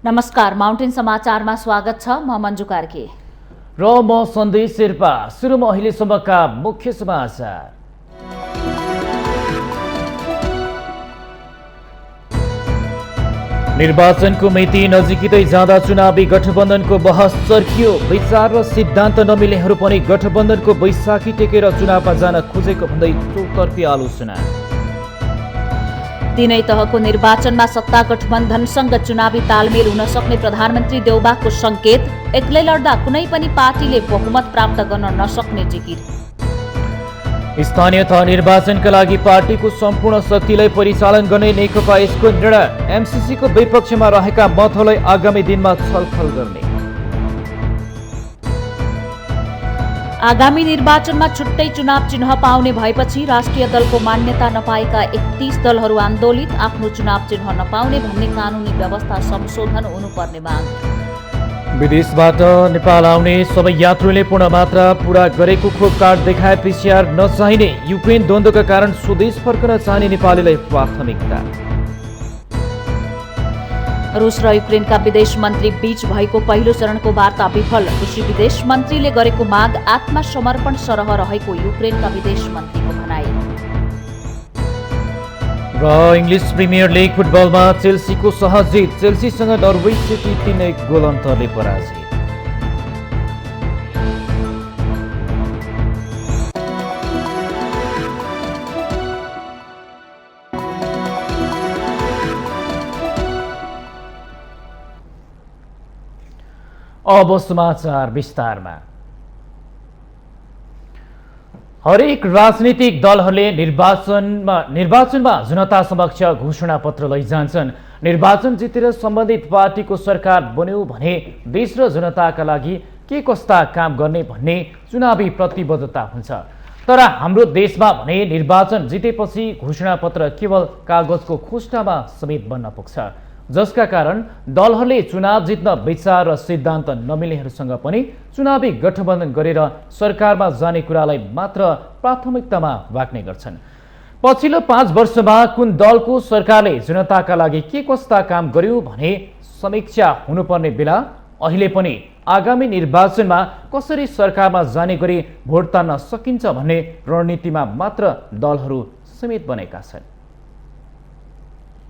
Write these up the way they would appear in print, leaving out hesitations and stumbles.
नमस्कार, माउन्टेन समाचारमा स्वागत छ। म मञ्जु कार्की र म सन्देश शेर्पा। सुरुमा अहिलेसम्मका मुख्य समाचार। निर्वाचनको मिति नजिकै जाँदा चुनावी गठबन्धनको बहस चर्कियो। विचार र सिद्धान्त नमिल्नेहरू पनि गठबन्धनको बैशाखी टेकेर चुनावमा जान खोजेको भन्दै चौतर्फी आलोचना। तीनै तहको निर्वाचनमा सत्ता गठबन्धनसँग चुनावी तालमेल हुन सक्ने प्रधानमन्त्री देउबाको संकेत। एक्लै लड्दा कुनै पनि पार्टीले बहुमत प्राप्त गर्न नसक्ने जिकिर। स्थानीय तह निर्वाचनका लागि पार्टीको सम्पूर्ण शक्तिलाई परिचालन गर्ने नेकपा यसको निर्णय। एमसीसीको विपक्षमा रहेका मतहरूलाई आगामी दिनमा छलफल गर्ने। आगामी निर्वाचनमा छुट्टै चुनाव चिन्ह पाउने भएपछि राष्ट्रिय दलको मान्यता नपाएका 31 दलहरू आन्दोलित। आफ्नो चुनाव चिन्ह नपाउने भन्ने कानुनी व्यवस्था संशोधन हुनुपर्ने माग। विदेशबाट नेपाल आउने सबै यात्रुले पूर्ण मात्रा पूरा गरेको खोप कार्ड देखाए पीसीआर नचाहिने। युक्रेन द्वन्द्वका कारण स्वदेश फर्कन चाहने नेपालीलाई प्राथमिकता। रुस र युक्रेनका विदेश मन्त्री बीच भएको पहिलो चरणको वार्ता विफल। रुसी विदेश मन्त्रीले गरेको माग आत्मसमर्पण सरह रहेको युक्रेनका विदेश मन्त्रीको भनाई। र इङ्ग्लिस प्रिमियर लिग फुटबलमा चेल्सीको सहज जित। चेल्सीसँग नर्वेज सिटी 3-1 गोल अन्तरले पराजित। अब समाचार विस्तारमा। हरेक राजनीतिक दलहरूले निर्वाचनमा जनता समक्ष घोषणा पत्र लैजान्छन्। निर्वाचन जितेर सम्बन्धित पार्टीको सरकार बन्यो भने देश र जनताका लागि के कस्ता काम गर्ने भन्ने चुनावी प्रतिबद्धता हुन्छ। तर हाम्रो देशमा भने निर्वाचन जितेपछि घोषणा पत्र केवल कागजको खोस्टामा समेत बन्न पुग्छ, जसका कारण दलहरूले चुनाव जित्न विचार र सिद्धान्त नमिल्नेहरूसँग पनि चुनावी गठबन्धन गरेर सरकारमा जाने कुरालाई मात्र प्राथमिकतामा राख्ने गर्छन्। पछिल्लो 5 वर्षमा कुन दलको सरकारले जनताका लागि के कस्ता काम गर्यो भने समीक्षा हुनुपर्ने बेला अहिले पनि आगामी निर्वाचनमा कसरी सरकारमा जाने गरी भोट तान्न सकिन्छ भन्ने रणनीतिमा मात्र दलहरू समेत बनेका छन्।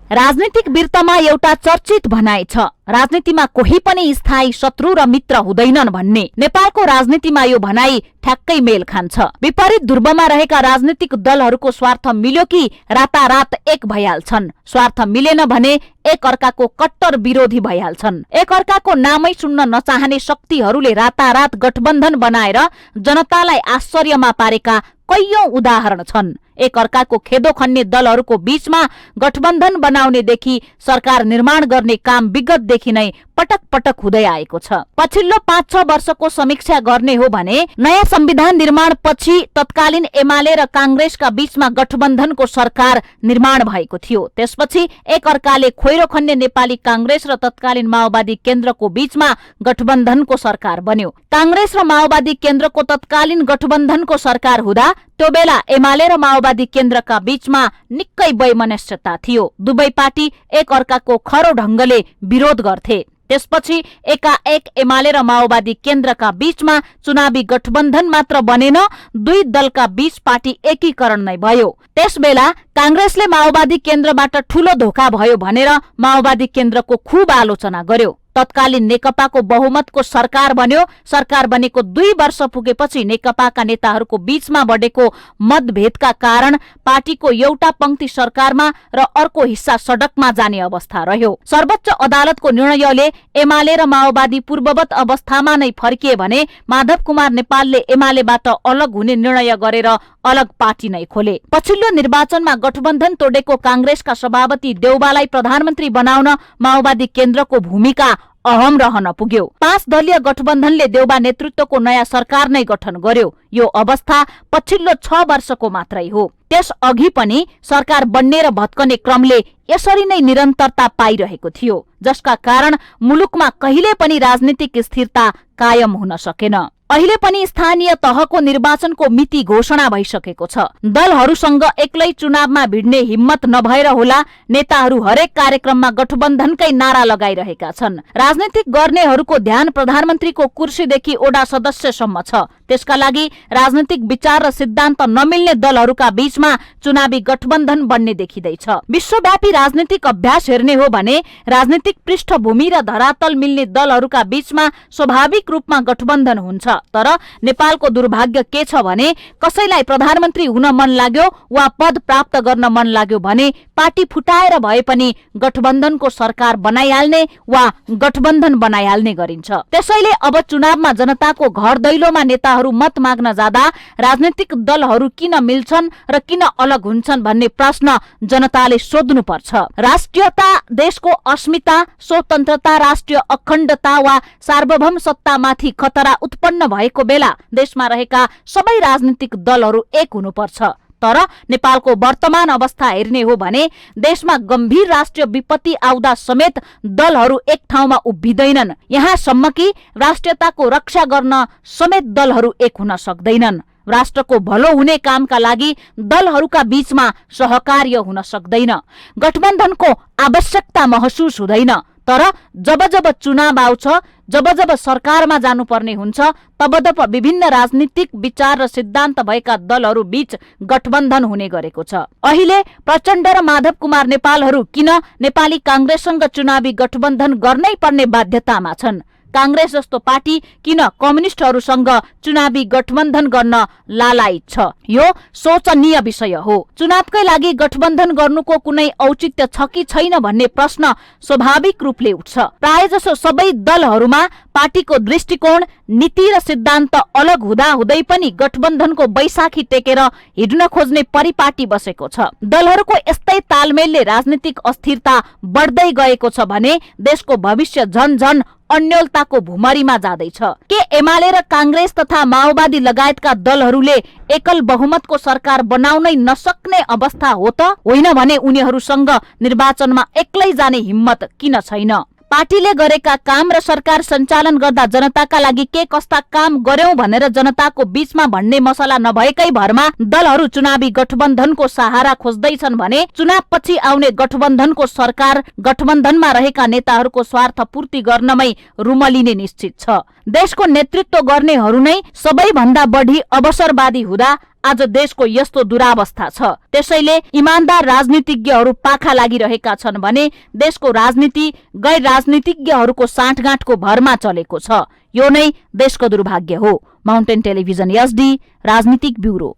राजनीतिक वीरतामा एउटा चर्चित भनाइ छ, राजनीतिमा कोही पनि स्थायी शत्रु र मित्र हुँदैनन् भन्ने। नेपालको राजनीतिमा यो भनाइ ठ्याक्कै मेल खान्छ। विपरीत ध्रुवमा रहेका राजनीतिक दलहरूको स्वार्थ मिल्यो कि रातारात एक भइहाल्छन्। स्वार्थ मिलेन भने एक अर्काको कट्टर विरोधी भइहाल्छन्। एक अर्काको नामै सुन्न नचाहने शक्तिहरूले रातारात गठबन्धन बनाएर जनतालाई आश्चर्यमा पारेका कैयौं उदाहरण छन्। एक अर्काको खेदो खन्ने दलहरूको बीचमा गठबन्धन बनाउनेदेखि सरकार निर्माण गर्ने काम विगतदेखि नै पटक पटक हुँदै आएको छ। पछिल्लो 5-6 वर्षको समीक्षा गर्ने हो भने नयाँ संविधान निर्माण पछि तत्कालीन एमाले र कांग्रेसका बीचमा गठबन्धनको सरकार निर्माण भएको थियो। त्यसपछि एक अर्काले खोइरो खन्ने नेपाली कांग्रेस र तत्कालीन माओवादी केन्द्रको बीचमा गठबन्धनको सरकार बन्यो। कांग्रेस र माओवादी केन्द्रको तत्कालीन गठबन्धनको सरकार हुँदा त्यो बेला एमाले र माओवादी केन्द्रका बीचमा निकै वैमनस्यता थियो। दुवै पार्टी एक अर्काको खरो ढंगले विरोध गर्थे। त्यसपछि एकाएक एमाले र माओवादी केन्द्रका बीचमा चुनावी गठबन्धन मात्र बनेन, दुई दलका बीच पार्टी एकीकरण नै भयो। त्यसबेला कांग्रेसले माओवादी केन्द्रबाट ठूलो धोका भयो भनेर माओवादी केन्द्रको खूब आलोचना गर्यो। तत्कालीन नेकपाको बहुमतको सरकार बन्यो। सरकार बनेको 2 वर्ष पुगेपछि नेकपाका नेताहरूको बीचमा बढेको मतभेदका कारण पार्टीको एउटा पंक्ति सरकारमा र अर्को हिस्सा सडकमा जाने अवस्था रह्यो। सर्वोच्च अदालतको निर्णयले एमाले र माओवादी पूर्ववत अवस्थामा नै फर्किए भने माधव कुमार नेपालले एमालेबाट अलग हुने निर्णय गरेर अलग पार्टी नै खोले। पछिल्लो निर्वाचनमा गठबन्धन तोडेको कांग्रेसका सभापति देउबालाई प्रधानमन्त्री बनाउन माओवादी केन्द्रको भूमिका अहम रहन पुग्यो। 5 दलीय गठबन्धनले देउबा नेतृत्वको नयाँ सरकार नै गठन गर्यो। यो अवस्था पछिल्लो 6 वर्षको मात्रै हो। त्यस अघि पनि सरकार बन्ने र भत्कने क्रमले यसरी नै निरन्तरता पाइरहेको थियो, जसका कारण मुलुकमा कहिले पनि राजनीतिक स्थिरता कायम हुन सकेन। अहिले पनि स्थानीय तहको निर्वाचनको मिति घोषणा भइसकेको छ। दलहरूसँग एक्लै चुनावमा भिड्ने हिम्मत नभएर होला नेताहरू हरेक कार्यक्रममा गठबन्धनकै नारा लगाइरहेका छन्। राजनीतिक गर्नेहरूको ध्यान प्रधानमन्त्रीको कुर्सीदेखि ओडा सदस्यसम्म छ। त्यसका लागि राजनीतिक विचार र सिद्धान्त नमिल्ने दलहरूका बीचमा चुनावी गठबन्धन बन्ने देखिँदैछ। विश्वव्यापी राजनीतिक अभ्यास हेर्ने हो भने राजनीतिक पृष्ठभूमि र धरातल मिल्ने दलहरूका बीचमा स्वाभाविक रूपमा गठबन्धन हुन्छ। तर नेपालको दुर्भाग्य के छ भने कसैलाई प्रधानमन्त्री हुन मन लाग्यो वा पद प्राप्त गर्न मन लाग्यो भने पार्टी फुटाएर भए पनि गठबन्धनको सरकार बनाइहाल्ने वा गठबन्धन बनाइहाल्ने गरिन्छ। त्यसैले अब चुनावमा जनताको घर दैलोमा नेताहरू मत माग्न जाँदा राजनीतिक दलहरू किन मिल्छन् र किन अलग हुन्छन् भन्ने प्रश्न जनताले सोध्नुपर्छ। राष्ट्रियता, देशको अस्मिता, स्वतन्त्रता, राष्ट्रिय अखण्डता वा सार्वभौम सत्तामाथि खतरा उत्पन्न भएको बेला देशमा रहेका सबै राजनीतिक दलहरू एक हुनुपर्छ। तर नेपालको वर्तमान अवस्था हेर्ने हो भने देशमा गम्भीर राष्ट्रिय विपत्ति आउँदा समेत दलहरू एक ठाउँमा उभिँदैनन्। यहाँसम्म कि राष्ट्रियताको रक्षा गर्न समेत दलहरू एक हुन सक्दैनन्। राष्ट्रको भलो हुने कामका लागि दलहरूका बीचमा सहकार्य हुन सक्दैन। गठबन्धनको आवश्यकता महसुस हुँदैन। तर जब जब चुनाव आउँछ, जब जब सरकारमा जानुपर्ने हुन्छ, तब तब विभिन्न राजनीतिक विचार र सिद्धान्त भएका दलहरू बीच गठबन्धन हुने गरेको छ। अहिले प्रचण्ड र माधव कुमार नेपालहरू किन नेपाली कांग्रेससँग चुनावी गठबन्धन गर्नै पर्ने बाध्यतामा छन्? कांग्रेस जस्तो पार्टी किन कम्युनिस्टहरूसँग चुनावी गठबन्धन गर्न लालायित छ? यो सोचनीय विषय हो। चुनावकै लागि गठबन्धन गर्नुको कुनै औचित्य छ कि छैन भन्ने प्रश्न स्वाभाविक रूपले उठ्छ। प्रायजसो सबै दलहरूमा पार्टीको दृष्टिकोण, नीति र सिद्धान्त अलग हुँदा हुँदै पनि गठबन्धनको बैशाखी टेकेर हिड्न खोज्ने परिपाटी बसेको छ। दलहरूको यस्तै तालमेलले राजनीतिक अस्थिरता बढ्दै गएको छ भने देशको भविष्य झन झन अन्यलताको भुमरीमा जाँदैछ। के एमाले र कांग्रेस तथा माओवादी लगायतका दलहरूले एकल बहुमतको सरकार बनाउनै नसक्ने अवस्था हो त? होइन भने उनीहरूसँग निर्वाचनमा एक्लै जाने हिम्मत किन छैन? पार्टीले गरेका काम र सरकार सञ्चालन गर्दा जनताका लागि के कस्ता काम गर्यौं भनेर जनताको बीचमा भन्ने मसला नभएकै भरमा दलहरू चुनावी गठबन्धनको सहारा खोज्दैछन् भने चुनावपछि आउने गठबन्धनको सरकार गठबन्धनमा रहेका नेताहरूको स्वार्थ पूर्ति गर्नमै रुमलिने निश्चित छ। देशको नेतृत्व गर्नेहरू नै सबैभन्दा बढी अवसरवादी हुँदा आज देशको यस्तो दुरावस्था छ। त्यसैले इमानदार राजनीतिज्ञहरू पाखा लागिरहेका छन् भने देशको राजनीति गैर राजनीतिज्ञहरूको साँठगाँठको भरमा चलेको छ। यो नै देशको दुर्भाग्य हो। माउन्टेन टेलिभिजन एसडी राजनीतिक ब्युरो।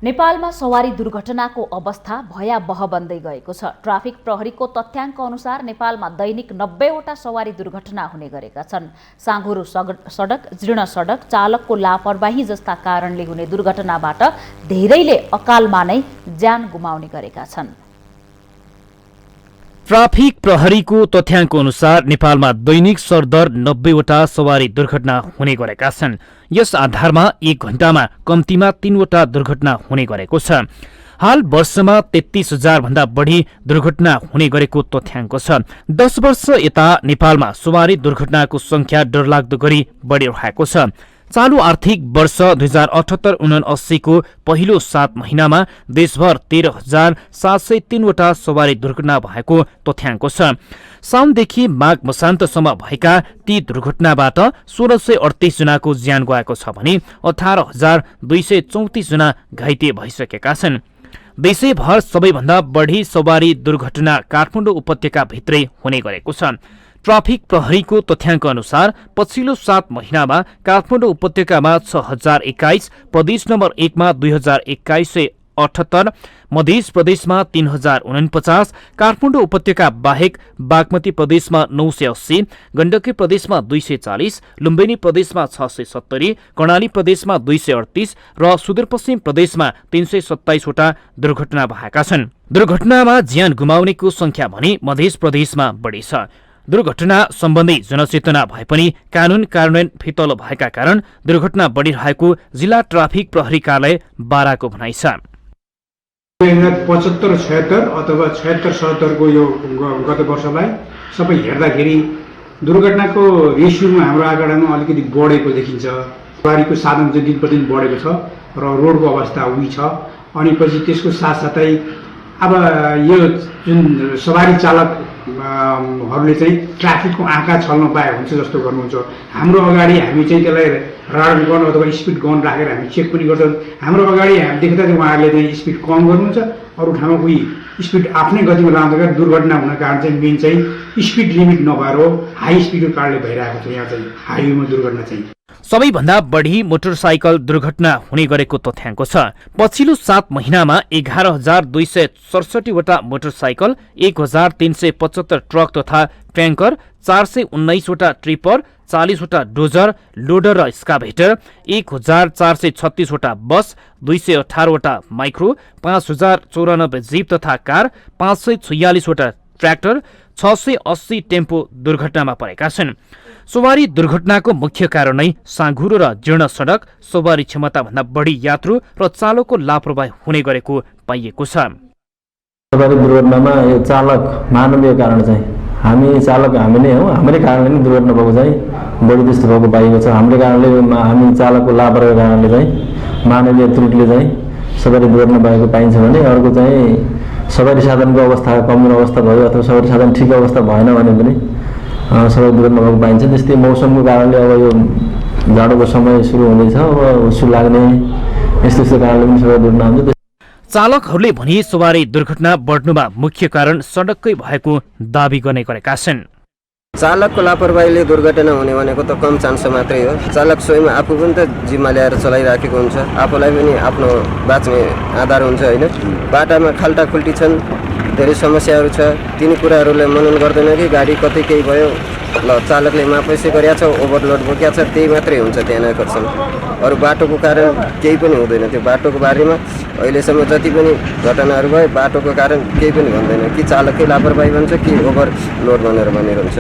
नेपालमा सवारी दुर्घटनाको अवस्था भयावह बन्दै गएको छ। ट्राफिक प्रहरीको तथ्याङ्क अनुसार नेपालमा दैनिक 90वटा सवारी दुर्घटना हुने गरेका छन्। साँघुरो सडक, जीर्ण सडक, चालकको लापरवाही जस्ता कारणले हुने दुर्घटनाबाट धेरैले अकालमा नै ज्यान गुमाउने गरेका छन्। ट्राफिक प्रहरीको तथ्याङ्क अनुसार नेपालमा दैनिक सरदर 90वटा सवारी दुर्घटना हुने गरेका छन्। यस आधारमा 1 घण्टामा कम्तीमा 3वटा दुर्घटना हुने गरेको छ। हाल वर्षमा 33,000 भन्दा बढी दुर्घटना हुने गरेको तथ्याङ्क छ। 10 वर्ष यता नेपालमा सवारी दुर्घटनाको संख्या डरलाग्दो गरी बढिरहेको छ। चालू आर्थिक वर्ष 2078-79 को पहिलो 7 महिनामा देशभर 13,703 वटा सवारी दुर्घटना भएको तथ्याङ्क छ। साउनदेखि माघ मसान्तसम्म भएका ती दुर्घटनाबाट 1638 जनाको ज्यान गएको छ भने 18,234 जना घाइते भइसकेका छन्। देशैभर सबैभन्दा बढी सवारी दुर्घटना काठमाडौँ उपत्यका भित्रै हुने गरेको छ। ट्राफिक प्रहरीको तथ्याङ्क अनुसार पछिल्लो 7 महिनामा काठमाडौँ उपत्यकामा 6,021, प्रदेश नम्बर 1 मा 2,2178, मध्य प्रदेशमा 3,049, काठमाडौँ उपत्यका बाहेक बागमती प्रदेशमा 980, गण्डकी प्रदेशमा 240, लुम्बिनी प्रदेशमा 670, कर्णाली प्रदेशमा 238 र सुदूरपश्चिम प्रदेशमा 327 वटा दुर्घटना भएका छन्। दुर्घटनामा ज्यान गुमाउनेको संख्या भने मध्य प्रदेशमा बढी छ। दुर्घटना सम्बन्धी जनचेतना भए पनि कानून कार्यान्वयन फितलो भएका कारण दुर्घटना बढिरहेको जिल्ला ट्राफिक प्रहरी कार्यालय बाराको भनाइ छ। 75-76 अथवा 76-77 को यो गत वर्षलाई सबै हेर्दाखेरि दुर्घटनाको रेसियोमा हाम्रो आँकडामा अलिकति बढेको देखिन्छ। सवारीको साधन चाहिँ दिन प्रतिदिन बढेको छ र रोडको अवस्था उही छ। अनि पछि त्यसको साथसाथै अब यो जुन सवारी चालकहरूले चाहिँ ट्राफिकको आँखा छल्न पाए हुन्छ जस्तो गर्नुहुन्छ। हाम्रो अगाडि हामी चाहिँ त्यसलाई राडर गन अथवा स्पिड गन राखेर हामी चेक पनि गर्छौँ। हाम्रो अगाडि हामी देख्दा चाहिँ उहाँहरूले चाहिँ स्पिड कम गर्नुहुन्छ, अरू ठाउँमा उही स्पिड आफ्नै गतिमा लाँदा दुर्घटना हुन कारण चाहिँ मेन चाहिँ स्पिड लिमिट नभएर हो, हाई स्पिडको कारणले भइरहेको छ। यहाँ चाहिँ हाइवेमा दुर्घटना चाहिँ सबैभन्दा बढी मोटरसाइकल दुर्घटना हुने गरेको तथ्याङ्क छ। पछिल्लो 7 महिनामा 11,267 वटा मोटरसाइकल, 1,375 ट्रक तथा ट्याङ्कर, 419 वटा ट्रिपर, 40 वटा डोजर, लोडर र स्काभेटर, 1,436 वटा बस, 218 वटा माइक्रो, 5,094 जीप तथा कार, 546 वटा ट्र्याक्टर, 680 टेम्पो दुर्घटनामा परेका छन्। सवारी दुर्घटनाको मुख्य कारण नै साँघुरो र जीर्ण सडक, सवारी क्षमताभन्दा बढी यात्रु र चालकको लापरवाही हुने गरेको पाइएको छ। सवारी दुर्घटनामा यो चालक मानवीय कारण चाहिँ हामी चालक हामी नै हौँ, हाम्रै कारणले नै दुर्घटना भएको चाहिँ बढी त्यस्तो भएको पाइएको छ। हाम्रै कारणले हामी चालकको लापरवाही कारणले चाहिँ मानवीय त्रुटिले चाहिँ सवारी दुर्घटना भएको पाइन्छ भने अर्को चाहिँ सवारी साधनको अवस्था कमजोर अवस्था भयो अथवा सवारी साधन ठिक अवस्था भएन भने पनि सवारी दुर्घटना भएको पाइन्छ। त्यस्तै मौसमको कारणले अब यो जाडोको समय सुरु हुँदैछ, अब हुस्सु लाग्ने यस्तो कारणले पनि सवारी दुर्घटना हुन्छ। चालकहरूले भने सवारी दुर्घटना बढ्नुमा मुख्य कारण सडककै भएको दावी गर्ने गरेका छन्। चालकको लापरवाहीले दुर्घटना हुने भनेको त कम चान्स मात्रै हो। चालक स्वयं आफू पनि त जिम्मा ल्याएर चलाइराखेको हुन्छ, आफूलाई पनि आफ्नो बाँच्ने आधार हुन्छ होइन। बाटामा खाल्टाखुल्टी छन्, धेरै समस्याहरू छ, तिनी कुराहरूलाई मनन गर्दैन कि गाडी कतै केही भयो ल चालकले मापैसे गरेका छ, ओभरलोड बोकेको छ, त्यही मात्रै हुन्छ त्यहाँ नगर्छन्। अरू बाटोको कारण केही पनि हुँदैन। त्यो बाटोको बारेमा अहिलेसम्म जति पनि घटनाहरू भयो बाटोको कारण केही पनि भन्दैन कि चालकै लापरवाही भन्छ कि ओभरलोड भनेर भनिरहन्छ।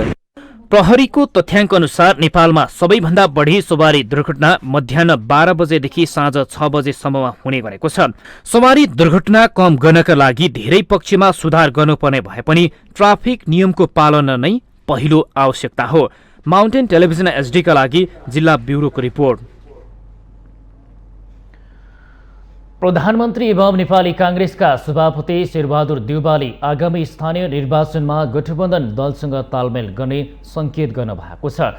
प्रहरीको तथ्याङ्क अनुसार नेपालमा सबैभन्दा बढी सवारी दुर्घटना मध्याह 12 बजेदेखि साँझ 6 बजेसम्ममा हुने गरेको छ। सवारी दुर्घटना कम गर्नका लागि धेरै पक्षमा सुधार गर्नुपर्ने भए पनि ट्राफिक नियमको पालना नै पहिलो आवश्यकता हो। माउन्टेन टेलिभिजन एचडीका लागि जिल्ला ब्युरोको रिपोर्ट। प्रधानमन्त्री एवं नेपाली कांग्रेसका सभापति शेरबहादुर देउवाले आगामी स्थानीय निर्वाचनमा गठबन्धन दलसँग तालमेल गर्ने संकेत गर्न भएको छ।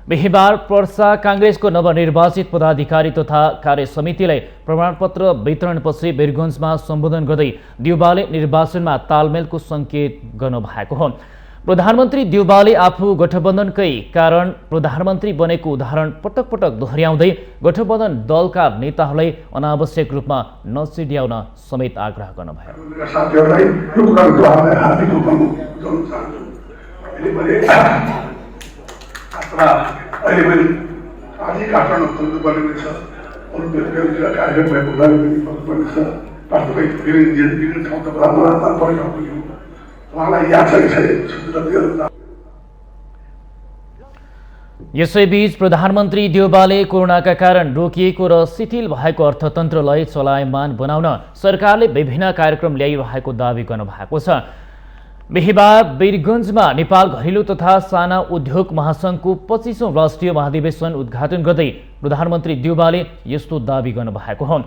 बिहिबार पर्सा कांग्रेसको नवनिर्वाचित पदाधिकारी तथा कार्य समितिलाई प्रमाणपत्र वितरणपछि वीरगञ्जमा सम्बोधन गर्दै देउवाले निर्वाचनमा तालमेलको संकेत गर्नुभएको हो। प्रधानमन्त्री देउवाले आफू गठबन्धनकै कारण प्रधानमन्त्री बनेको उदाहरण पटक पटक दोहोर्याउँदै गठबन्धन दलका नेताहरूलाई अनावश्यक रूपमा नचिड्याउन समेत आग्रह गर्नुभयो। यसैबीच प्रधानमन्त्री देउवाले कोरोनाका कारण रोकिएको र शिथिल भएको अर्थतन्त्रलाई चलायमान बनाउन सरकारले विभिन्न कार्यक्रम ल्याइरहेको दावी गर्नुभएको छ। बिहिबार वीरगञ्जमा नेपाल घरेलु तथा साना उद्योग महासंघको 25औं राष्ट्रिय महाधिवेशन उद्घाटन गर्दै प्रधानमन्त्री देउवाले यस्तो दावी गर्नुभएको हो।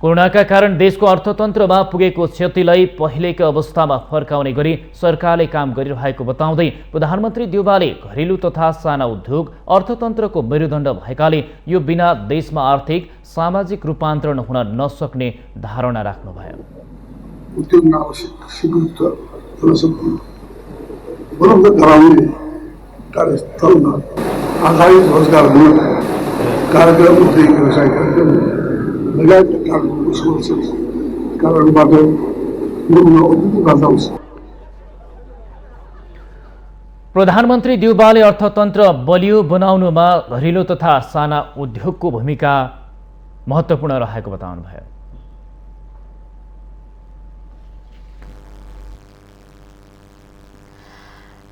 कोरोनाका कारण देशको अर्थतन्त्रमा पुगेको क्षतिलाई पहिलेको अवस्थामा फर्काउने गरी सरकारले काम गरिरहेको बताउँदै प्रधानमन्त्री देउवाले घरेलु तथा साना उद्योग अर्थतन्त्रको मेरुदण्ड भएकाले यो बिना देशमा आर्थिक सामाजिक रूपान्तरण हुन नसक्ने धारणा राख्नुभयो। उद्योगमा आवश्यक स्वीकृत उपलब्ध गराउने कार्यस्थलमा आधारित रोजगार हुन कार्यक्रम उद्योग व्यवसाय कार्यक्रम लगायतका कार्यक्रमको सुरक्षित कारणबाट गर्दाउँछ। प्रधानमन्त्री देउवाले अर्थतन्त्र बलियो बनाउनुमा घरेलु तथा साना उद्योगको भूमिका महत्त्वपूर्ण रहेको बताउनुभयो।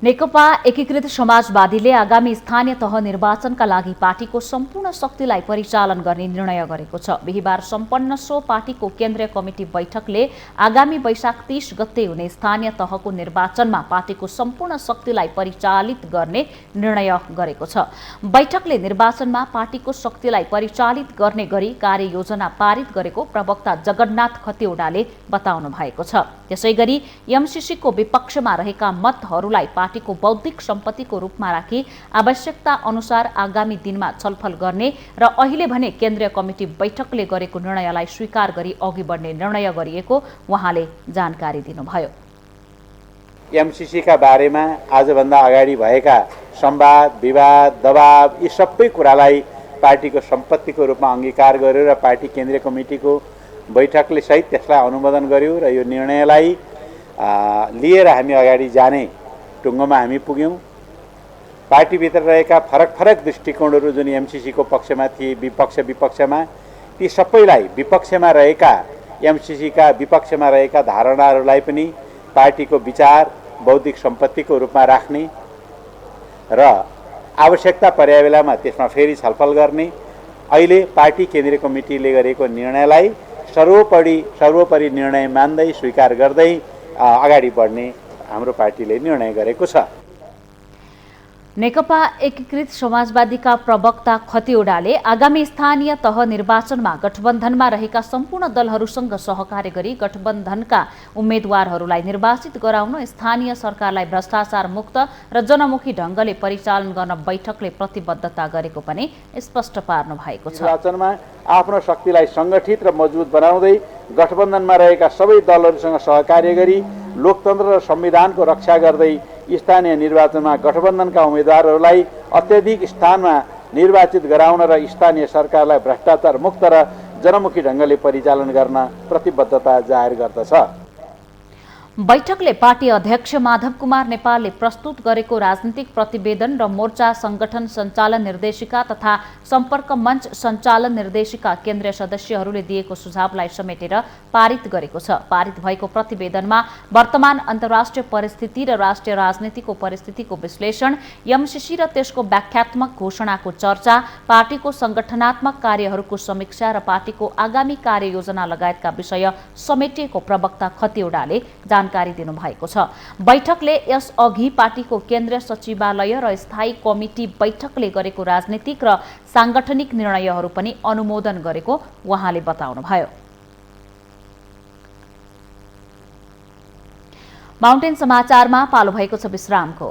नेकपा एकीकृत समाजवादीले आगामी स्थानीय तह निर्वाचनका लागि पार्टीको सम्पूर्ण शक्तिलाई परिचालन गर्ने निर्णय गरेको छ। बिहिबार सम्पन्न सो पार्टीको केन्द्रीय कमिटी बैठकले आगामी वैशाख 30 गते हुने स्थानीय तहको निर्वाचनमा पार्टीको सम्पूर्ण शक्तिलाई परिचालित गर्ने निर्णय गरेको छ। बैठकले निर्वाचनमा पार्टीको शक्तिलाई परिचालित गर्ने गरी कार्ययोजना पारित गरेको प्रवक्ता जगन्नाथ खतिवडाले बताउनु भएको छ। त्यसैगरी एमसीसीको विपक्षमा रहेका मतहरूलाई पार्टीको बौद्धिक सम्पत्तिको रूपमा राखी आवश्यकता अनुसार आगामी दिनमा छलफल गर्ने र अहिले भने केन्द्रीय कमिटी बैठकले गरेको निर्णयलाई स्वीकार गरी अघि बढ्ने निर्णय गरिएको उहाँले जानकारी दिनुभयो। एमसीसीका बारेमा आजभन्दा अगाडि भएका संवाद, विवाद, दबाव यी सबै कुरालाई पार्टीको सम्पत्तिको रूपमा अंगीकार गर्यो र पार्टी केन्द्रीय कमिटीको बैठकले सहित त्यसलाई अनुमोदन गर्यो र यो निर्णयलाई लिएर हामी अगाडि जाने टुङ्गोमा हामी पुग्यौँ। पार्टीभित्र रहेका फरक फरक दृष्टिकोणहरू जुन एमसीसीको पक्षमा थिए, विपक्षमा ती सबैलाई विपक्षमा रहेका एमसीसीका विपक्षमा रहेका धारणाहरूलाई पनि पार्टीको विचार बौद्धिक सम्पत्तिको रूपमा राख्ने र आवश्यकता परे बेलामा त्यसमा फेरि छलफल गर्ने अहिले पार्टी केन्द्रीय कमिटीले गरेको निर्णयलाई सर्वोपरि निर्णय मान्दै स्वीकार गर्दै अगाडि बढ्ने हाम्रो पार्टीले निर्णय गरेको छ। नेकपा एकीकृत समाजवादीका प्रवक्ता खतिवडाले आगामी स्थानीय तह निर्वाचनमा गठबन्धनमा रहेका सम्पूर्ण दलहरूसँग सहकार्य गरी गठबन्धनका उम्मेद्वारहरूलाई निर्वाचित गराउन स्थानीय सरकारलाई भ्रष्टाचार मुक्त र जनमुखी ढङ्गले परिचालन गर्न बैठकले प्रतिबद्धता गरेको पनि स्पष्ट पार्नु भएको छ। निर्वाचनमा आफ्नो शक्तिलाई सङ्गठित र मजबुत बनाउँदै गठबन्धनमा रहेका सबै दलहरूसँग सहकार्य गरी लोकतन्त्र र संविधानको रक्षा गर्दै स्थानीय निर्वाचनमा गठबन्धनका उम्मेदवारहरूलाई अत्याधिक स्थानमा निर्वाचित गराउन र स्थानीय सरकारलाई भ्रष्टाचार मुक्त र जनमुखी ढङ्गले परिचालन गर्न प्रतिबद्धता जाहेर गर्दछ। बैठकले पार्टी अध्यक्ष माधव कुमार नेपालले प्रस्तुत गरेको राजनीतिक प्रतिवेदन र मोर्चा संगठन सञ्चालन निर्देशिका तथा सम्पर्क मञ्च सञ्चालन निर्देशिका केन्द्रीय सदस्यहरूले दिएको सुझावलाई समेटेर पारित गरेको छ। पारित भएको प्रतिवेदनमा वर्तमान अन्तर्राष्ट्रिय परिस्थिति र राष्ट्रिय राजनीतिको परिस्थितिको विश्लेषण, एमसीसी र त्यसको व्याख्यात्मक घोषणाको चर्चा, पार्टीको संगठनात्मक कार्यहरूको समीक्षा र पार्टीको आगामी कार्ययोजना लगायतका विषय समेटिएको प्रवक्ता खतिवडाले जानकारी दिनुभएको छ। बैठकले यसअघि पार्टीको केन्द्रीय सचिवालय र स्थायी कमिटी बैठकले गरेको राजनीतिक र सांगठनिक निर्णयहरू पनि अनुमोदन गरेको उहाँले बताउनुभयो। माउन्टेन समाचारमा पालो भएको छ विश्रामको।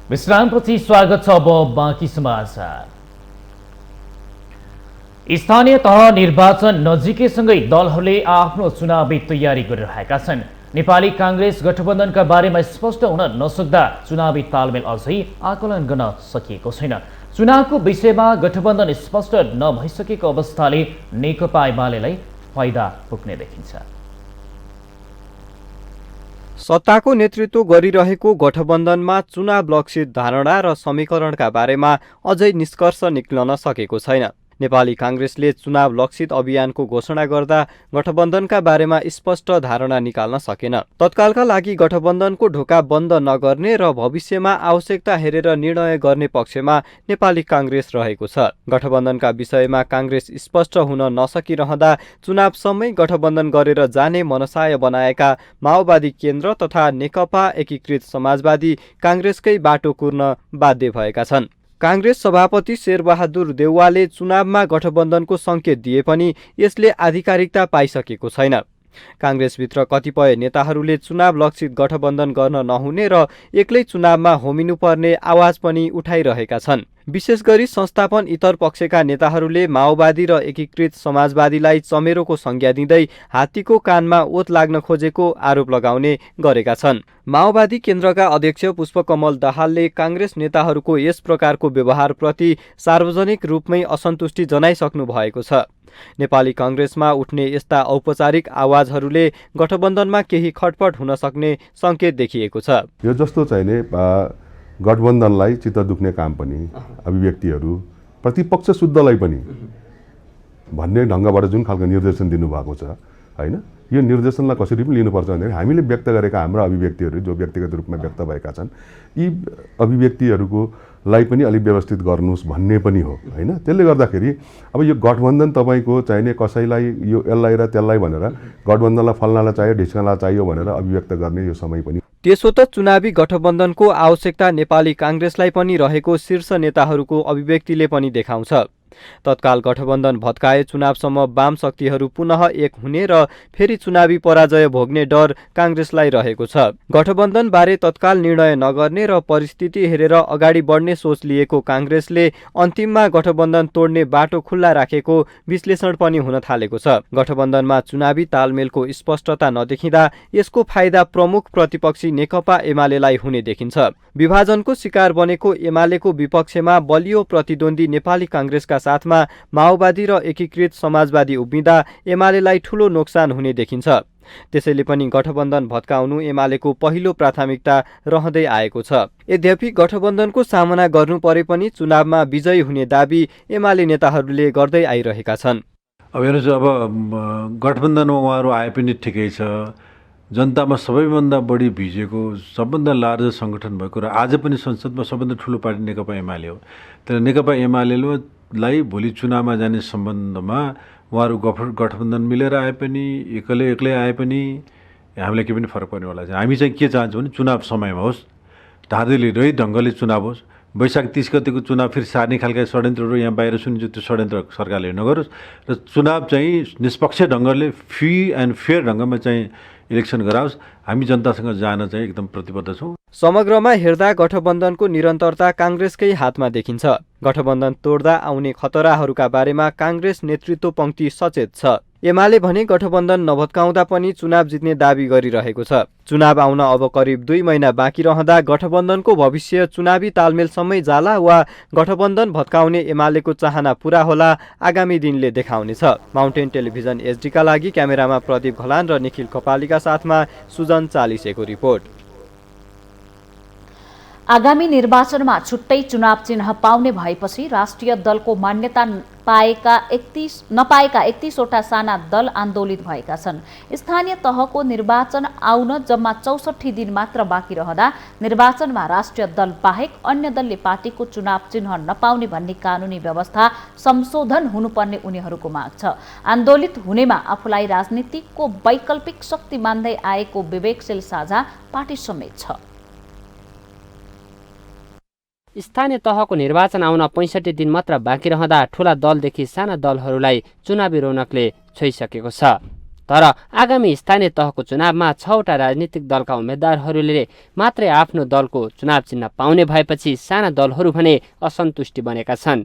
विश्रामपछि स्वागत छ। अब बाँकी समाचार। स्थानीय तह निर्वाचन नजिकैसँगै दलहरूले आफ्नो चुनावी तयारी गरिरहेका छन्। नेपाली कांग्रेस गठबन्धनका बारेमा स्पष्ट हुन नसक्दा चुनावी तालमेल अझै आकलन गर्न सकिएको छैन। चुनावको विषयमा गठबन्धन स्पष्ट नभइसकेको अवस्थाले नेकपा एमालेलाई फाइदा पुग्ने देखिन्छ। सत्ताको नेतृत्व गरिरहेको गठबन्धनमा चुनाव लक्षित धारणा र समीकरणका बारेमा अझै निष्कर्ष निक्लन सकेको छैन। नेपाली कांग्रेसले चुनाव लक्षित अभियानको घोषणा गर्दा गठबन्धनका बारेमा स्पष्ट धारणा निकाल्न सकेन। तत्कालका लागि गठबन्धनको ढोका बन्द नगर्ने र भविष्यमा आवश्यकता हेरेर निर्णय गर्ने पक्षमा नेपाली कांग्रेस रहेको छ। गठबन्धनका विषयमा कांग्रेस स्पष्ट हुन नसकिरहँदा चुनावसम्मै गठबन्धन गरेर जाने मनसाय बनाएका माओवादी केन्द्र तथा नेकपा एकीकृत समाजवादी कांग्रेसकै बाटो कुर्न बाध्य भएका छन्। कांग्रेस सभापति शेरबहादुर देउवाले चुनावमा गठबन्धनको संकेत दिए पनि यसले आधिकारिकता पाइसकेको छैन। कांग्रेसभित्र कतिपय नेताहरूले चुनाव लक्षित गठबन्धन गर्न नहुने र एक्लै चुनावमा होमिनुपर्ने आवाज पनि उठाइरहेका छन्। विशेष गरी संस्थापन इतर पक्षका नेताहरूले माओवादी र एकीकृत समाजवादीलाई चमेरोको संज्ञा दिँदै हात्तीको कानमा ओत लाग्न खोजेको आरोप लगाउने गरेका छन्। माओवादी केन्द्रका अध्यक्ष पुष्पकमल दाहालले कांग्रेस नेताहरूको यस प्रकारको व्यवहारप्रति सार्वजनिक रूपमै असन्तुष्टि जनाइसक्नु भएको छ। नेपाली कांग्रेसमा उठ्ने यस्ता औपचारिक आवाजहरूले गठबन्धनमा केही खटपट हुन सक्ने संकेत देखिएको छ। यो जस्तो चाहिने गठबन्धनलाई चित्त दुख्ने काम पनि अभिव्यक्तिहरू प्रतिपक्ष शुद्धलाई पनि भन्ने ढङ्गबाट जुन खालको निर्देशन दिनुभएको छ होइन, यो निर्देशनलाई कसरी पनि लिनुपर्छ भन्दाखेरि हामीले व्यक्त गरेका हाम्रा अभिव्यक्तिहरू जो व्यक्तिगत रूपमा व्यक्त भएका छन् यी अभिव्यक्तिहरूको लाई पनि अलिक व्यवस्थित गर्नुहोस् भन्ने पनि हो होइन। त्यसले गर्दाखेरि अब यो गठबन्धन तपाईँको चाहिने कसैलाई यो यसलाई र त्यसलाई भनेर गठबन्धनलाई फल्नालाई चाहियो ढिस्कालाई चाहियो भनेर अभिव्यक्त गर्ने यो समय पनि। त्यसो त चुनावी गठबन्धनको आवश्यकता नेपाली कांग्रेसलाई पनि रहेको शीर्ष नेताहरूको अभिव्यक्तिले पनि देखाउँछ। तत्काल गठबन्धन भत्काए चुनावसम्म वाम शक्तिहरू पुनः एक हुने र फेरि चुनावी पराजय भोग्ने डर कांग्रेसलाई रहेको छ। गठबन्धनबारे तत्काल निर्णय नगर्ने र परिस्थिति हेरेर अगाडि बढ्ने सोच लिएको कांग्रेसले अन्तिममा गठबन्धन तोड्ने बाटो खुल्ला राखेको विश्लेषण पनि हुन थालेको छ। गठबन्धनमा चुनावी तालमेलको स्पष्टता नदेखिँदा यसको फाइदा प्रमुख प्रतिपक्षी नेकपा एमालेलाई हुने देखिन्छ। विभाजनको शिकार बनेको एमालेको विपक्षमा बलियो प्रतिद्वन्दी नेपाली कांग्रेसका साथमा माओवादी र एकीकृत समाजवादी उभिँदा एमालेलाई ठूलो नोक्सान हुने देखिन्छ। त्यसैले पनि गठबन्धन भत्काउनु एमालेको पहिलो प्राथमिकता रहँदै आएको छ। यद्यपि गठबन्धनको सामना गर्नु परे पनि चुनावमा विजयी हुने दाबी एमाले नेताहरूले गर्दै आइरहेका छन्। अब हेर्नुहोस्, अब गठबन्धनमा उहाँहरू आए पनि ठिकै छ। जनतामा सबैभन्दा बढी भिजेको सबभन्दा लार्ज सङ्गठन भएको र आज पनि संसदमा सबभन्दा ठुलो पार्टी नेकपा एमाले हो। तर नेकपा एमालेलाई भोलि चुनावमा जाने सम्बन्धमा उहाँहरू गठबन्धन मिलेर आए पनि एक्लै आए पनि हामीलाई केही पनि फरक पर्नेवाला छैन। हामी चाहिँ के चाहन्छौँ भने चुनाव समयमा होस्, ढाँदैले ढङ्गले चुनाव होस्। वैशाख 30 गतिको चुनाव फेरि सार्ने खालका षड्यन्त्रहरू यहाँ बाहिर सुनिन्छ, त्यो षड्यन्त्र सरकारले नगरोस् र चुनाव चाहिँ निष्पक्ष ढङ्गले फ्री एन्ड फेयर ढङ्गमा चाहिँ इलेक्सन गराओस्। हामी जनतासँग जान चाहिँ एकदम प्रतिबद्ध छौँ। समग्रमा हेर्दा गठबन्धनको निरन्तरता कांग्रेसकै हातमा देखिन्छ। गठबन्धन तोड्दा आउने खतराहरूका बारेमा कांग्रेस नेतृत्व पंक्ति सचेत छ। एमाले भने गठबन्धन नभत्काउँदा पनि चुनाव जित्ने दाबी गरिरहेको छ। चुनाव आउन अब करिब 2 महिना बाँकी रहँदा गठबन्धनको भविष्य चुनावी तालमेलसम्मै जाला वा गठबन्धन भत्काउने एमालेको चाहना पूरा होला आगामी दिनले देखाउनेछ। माउन्टेन टेलिभिजन एचडी का लागि क्यामेरामा प्रदीप घलान र निखिल कपालीका साथमा सुजन चालिसेको रिपोर्ट। आगामी निर्वाचनमा छुट्टै चुनाव चिन्ह पाउने भएपछि राष्ट्रिय दलको मान्यता नपाएका 31वटा साना दल आन्दोलित भएका छन्। स्थानीय तहको निर्वाचन आउन जम्मा 64 दिन मात्र बाँकी रहँदा निर्वाचनमा राष्ट्रिय दल बाहेक अन्य दलले पार्टीको चुनाव चिन्ह नपाउने भन्ने कानुनी व्यवस्था संशोधन हुनुपर्ने उनीहरूको माग छ। आन्दोलित हुनेमा आफूलाई राजनीतिको वैकल्पिक शक्ति मान्दै आएको विवेकशील साझा पार्टी समेत छ। स्थानीय तहको निर्वाचन आउन 65 दिन मात्र बाँकी रहँदा ठूला दलदेखि साना दलहरूलाई चुनावी रौनकले छोइसकेको छ। तर आगामी स्थानीय तहको चुनावमा 6वटा राजनीतिक दलका उम्मेद्वारहरूले मात्रै आफ्नो दलको चुनाव चिन्ह पाउने भएपछि साना दलहरू भने असन्तुष्टि बनेका छन्।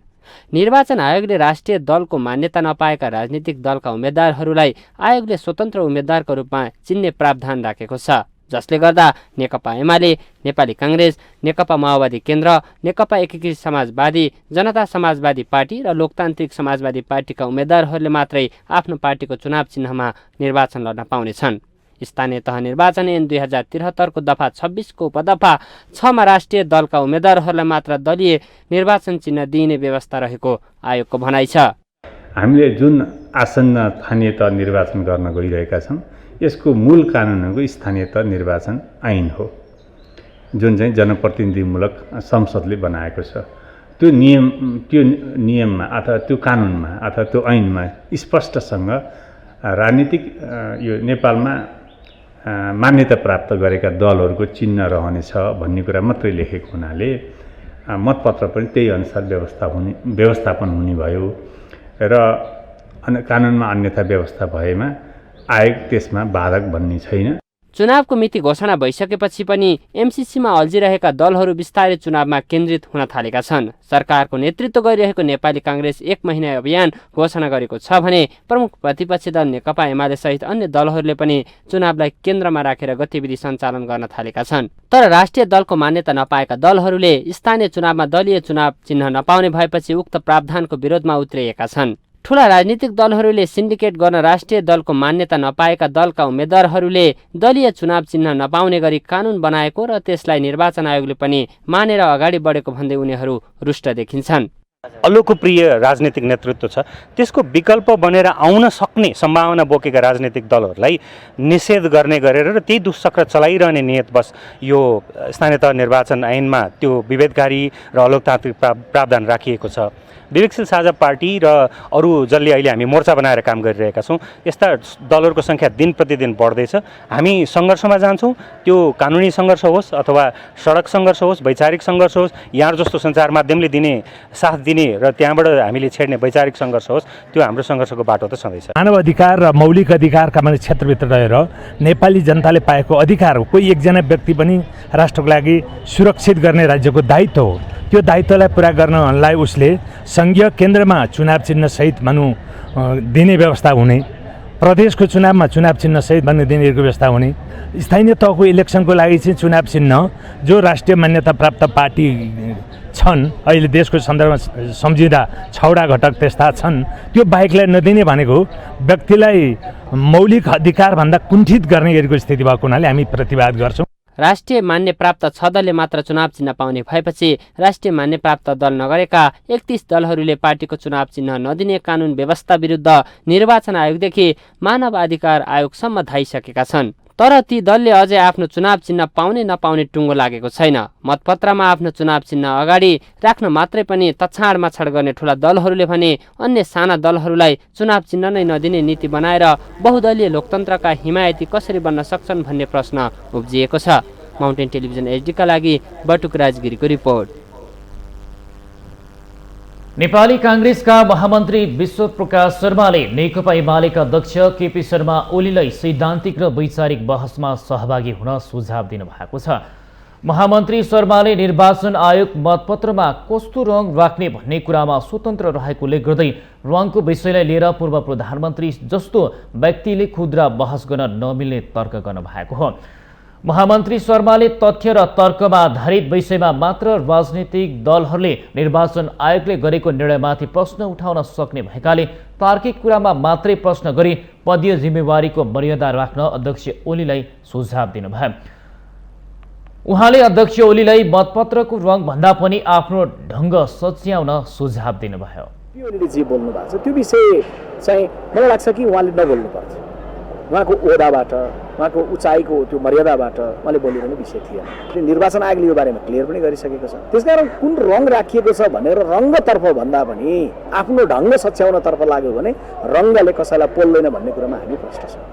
निर्वाचन आयोगले राष्ट्रिय दलको मान्यता नपाएका राजनीतिक दलका उम्मेद्वारहरूलाई आयोगले स्वतन्त्र उम्मेद्वारको रूपमा चिन्ने प्रावधान राखेको छ, जसले गर्दा नेकपा एमाले, नेपाली कांग्रेस, नेकपा माओवादी केन्द्र, नेकपा एकीकृत समाजवादी, जनता समाजवादी पार्टी र लोकतान्त्रिक समाजवादी पार्टीका उम्मेद्वारहरूले मात्रै आफ्नो पार्टीको चुनाव चिन्हमा निर्वाचन लड्न पाउनेछन्। स्थानीय तह निर्वाचन ऐन 2073 को दफा 26 को उपदफा 6 मा राष्ट्रिय दलका उम्मेद्वारहरूलाई मात्र दलीय निर्वाचन चिन्ह दिइने व्यवस्था रहेको आयोगको भनाइ छ। हामीले जुन आसन्न स्थानीय तह निर्वाचन गर्न गइरहेका छौँ यसको मूल कानुनको स्थानीय तह निर्वाचन ऐन हो, जुन चाहिँ जनप्रतिनिधिमूलक संसदले बनाएको छ। त्यो नियममा अथवा त्यो कानुनमा अथवा त्यो ऐनमा स्पष्टसँग राजनीतिक यो नेपालमा मान्यता प्राप्त गरेका दलहरूको चिन्ह रहनेछ भन्ने कुरा मात्रै लेखेको हुनाले मतपत्र पनि त्यही अनुसार व्यवस्थापन हुने भयो र कानुनमा अन्यथा व्यवस्था भएमा आयोग त्यसमा बाधक भन्ने छैन। चुनावको मिति घोषणा भइसकेपछि पनि एमसीसीमा अल्झिरहेका दलहरू बिस्तारै चुनावमा केन्द्रित हुन थालेका छन्। सरकारको नेतृत्व गरिरहेको नेपाली कांग्रेस 1 महिना अभियान घोषणा गरेको छ भने प्रमुख प्रतिपक्षी दल नेकपा एमाले सहित अन्य दलहरूले पनि चुनावलाई केन्द्रमा राखेर गतिविधि सञ्चालन गर्न थालेका छन्। तर राष्ट्रिय दलको मान्यता नपाएका दलहरूले स्थानीय चुनावमा दलीय चुनाव चिन्ह नपाउने भएपछि उक्त प्रावधानको विरोधमा उत्रिएका छन्। ठूला राजनीतिक दलहरूले सिन्डिकेट गर्न राष्ट्रिय दलको मान्यता नपाएका दलका उम्मेद्वारहरूले दलीय चुनाव चिन्ह नपाउने गरी कानून बनाएको र त्यसलाई निर्वाचन आयोगले पनि मानेर अगाडि बढेको भन्दै उनीहरू रुष्ट देखिन्छन्। अलोकप्रिय राजनीतिक नेतृत्व छ, त्यसको विकल्प बनेर आउन सक्ने सम्भावना बोकेका राजनीतिक दलहरूलाई निषेध गर्ने गरेर र त्यही दुष्चक्र चलाइरहने नियतवश यो स्थानीय तह निर्वाचन ऐनमा त्यो विभेदकारी र अलोकतान्त्रिक प्रावधान राखिएको छ। विवेकशील साझा पार्टी र अरू जसले अहिले हामी मोर्चा बनाएर काम गरिरहेका छौँ, यस्ता दलहरूको सङ्ख्या दिन प्रतिदिन बढ्दैछ। हामी सङ्घर्षमा जान्छौँ, त्यो कानुनी सङ्घर्ष होस् अथवा सडक सङ्घर्ष होस्, वैचारिक सङ्घर्ष होस्, यहाँ जस्तो सञ्चार माध्यमले दिने साथ दिने र त्यहाँबाट हामीले छेड्ने वैचारिक सङ्घर्ष होस्, त्यो हाम्रो सङ्घर्षको बाटो त छँदैछ। मानव अधिकार र मौलिक अधिकारका माने क्षेत्रभित्र रहेर नेपाली जनताले पाएको अधिकार हो। कोही एकजना व्यक्ति पनि राष्ट्रको लागि सुरक्षित गर्ने राज्यको दायित्व हो। त्यो दायित्वलाई पुरा गर्नलाई उसले सङ्घीय केन्द्रमा चुनाव चिन्ह सहित दिने व्यवस्था हुने, प्रदेशको चुनावमा चुनाव चिन्ह सहित दिने व्यवस्था हुने, स्थानीय तहको इलेक्सनको लागि चाहिँ चुनाव चिन्ह जो राष्ट्रिय मान्यता प्राप्त पार्टी छन्, अहिले देशको सन्दर्भमा सम्झिँदा 6वटा घटक त्यस्ता छन्, त्यो बाहेकलाई नदिने भनेको व्यक्तिलाई मौलिक अधिकारभन्दा कुण्ठित गर्ने गरेको स्थिति भएको हुनाले हामी प्रतिवाद गर्छौँ। राष्ट्रिय मान्य प्राप्त 6 दलले मात्र चुनाव चिन्ह पाउने भएपछि राष्ट्रिय मान्य प्राप्त दल नगरेका 31 दलहरूले पार्टीको चुनाव चिन्ह नदिने कानुन व्यवस्था विरुद्ध निर्वाचन आयोगदेखि मानव अधिकार आयोगसम्म धाइसकेका छन्। तर ती दलले अझै आफ्नो चुनाव चिन्ह पाउने नपाउने टुङ्गो लागेको छैन। मतपत्रमा आफ्नो चुनाव चिन्ह अगाडि राख्न मात्रै पनि तछाड माछाड गर्ने ठूला दलहरूले भने अन्य साना दलहरूलाई चुनाव चिन्ह नै नदिने नीति बनाएर बहुदलीय लोकतन्त्रका हिमायती कसरी बन्न सक्छन् भन्ने प्रश्न उब्जिएको छ। माउन्टेन टेलिभिजन एचडीका लागि बटुक राजगिरीको रिपोर्ट। नेपाली काङ्ग्रेसका महामन्त्री विश्वप्रकाश शर्माले नेकपा एमालेका अध्यक्ष केपी शर्मा ओलीलाई सैद्धान्तिक र वैचारिक बहसमा सहभागी हुन सुझाव दिनुभएको छ। महामन्त्री शर्माले निर्वाचन आयोग मतपत्रमा कस्तो रङ राख्ने भन्ने कुरामा स्वतन्त्र रहेको उल्लेख गर्दै रङको विषयलाई लिएर पूर्व प्रधानमन्त्री जस्तो व्यक्तिले खुद्रा बहस गर्न नमिल्ने तर्क गर्नुभएको हो। महामन्त्री शर्माले तथ्य र तर्कमा आधारित विषयमा मात्र राजनीतिक दलहरूले निर्वाचन आयोगले गरेको निर्णयमाथि प्रश्न उठाउन सक्ने भएकाले तार्किक कुरामा मात्रै प्रश्न गरी पदीय जिम्मेवारीको मर्यादा राख्न अध्यक्ष ओलीलाई सुझाव दिनुभयो। उहाँले अध्यक्ष ओलीलाई मतपत्रको रङ भन्दा पनि आफ्नो ढङ्ग सच्याउन सुझाव दिनुभयो। ओलीले जे बोल्नु भएको छ त्यो विषय चाहिँ मलाई लाग्छ कि उहाँले नबोल्नु पर्छ। उहाँको ओहदाबाट, उहाँको उचाइको त्यो मर्यादाबाट उहाँले बोलिरहने विषय थिएन। निर्वाचन आयोगले यो बारेमा क्लियर पनि गरिसकेको छ। त्यसकारण कुन रङ राखिएको छ भनेर रङ्गतर्फ भन्दा पनि आफ्नो ढङ्ग सच्याउनतर्फ लाग्यो भने रङ्गले कसैलाई पोल्दैन भन्ने कुरामा हामी प्रष्ट छौँ।